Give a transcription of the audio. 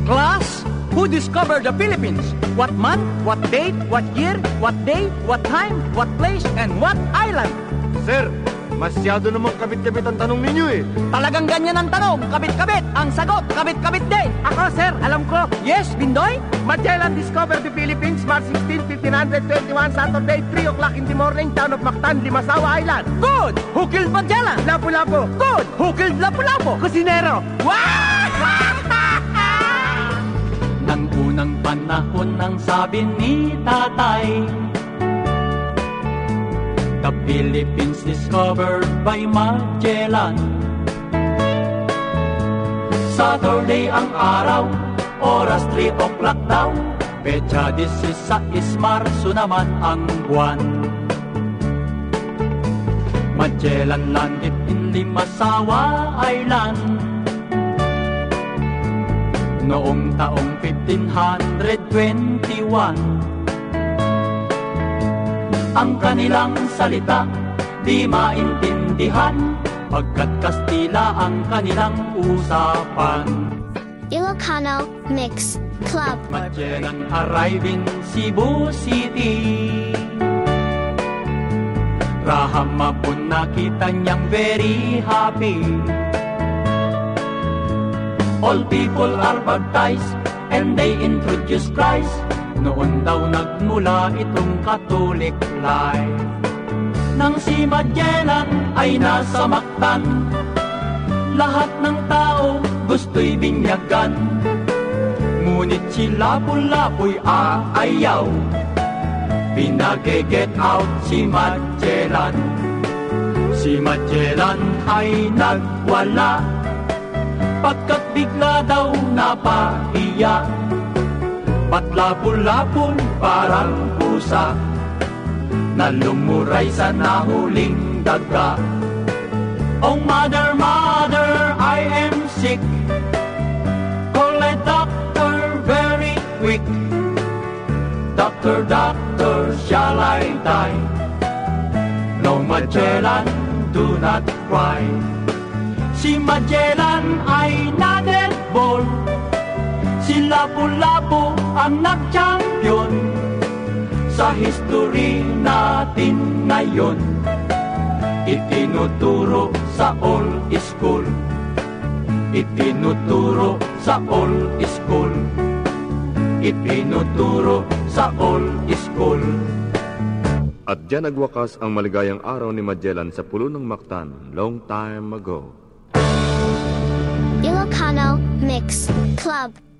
Class, who discovered the Philippines? What month, what date, what year, what day, what time, what place, and what island? Sir, masyado namang kabit-kabit ang tanong ninyo eh. Talagang ganyan ang tanong, kabit-kabit. Ang sagot, kabit-kabit din. Ako, sir, alam ko. Yes, Bindoy? Magellan discovered the Philippines March 16, 1521, Saturday, 3 o'clock in the morning, town of Mactan, Limasawa Island. Good! Who killed Magellan? Lapu-Lapu. Good! Who killed Lapu-Lapu? Kusinero. Nang unang panahon ng sabi ni tatay, the Philippines discovered by Magellan. Saturday ang araw, oras 3 o'clock daw, petsa 16 Marso naman ang buwan. Magellan landed in Limasawa Island noong taong 1521. Ang kanilang salita di maintindihan, pagkat Kastila ang kanilang usapan. Ilocano Mix Club. Magellan arrived in Cebu City. Rahama po nakita niyang very happy. All people are baptized and they introduce Christ. Noon daw nagmula itong Catholic life. Nang si Magellan ay nasa Mactan, lahat ng tao gusto'y binyagan. Ngunit si Lapu-Lapu'y aayaw, pinag-get out si Magellan. Si Magellan ay nagwala, pagkat bigla daw napahiya. Ba't Lapu-Lapu parang pusa na lumuray sa nahuling daga? Oh mother, mother, I am sick, call a doctor very quick. Doctor, doctor, shall I die? No, Magellan, do not cry. Si Magellan ay na-dead ball, si Lapu-Lapu ang nag-champion. Sa history natin ngayon, itinuturo sa all school. Itinuturo sa all school. Itinuturo sa all school. At diyan nagwakas ang maligayang araw ni Magellan sa pulo ng Mactan long time ago. Ilocano Mix Club.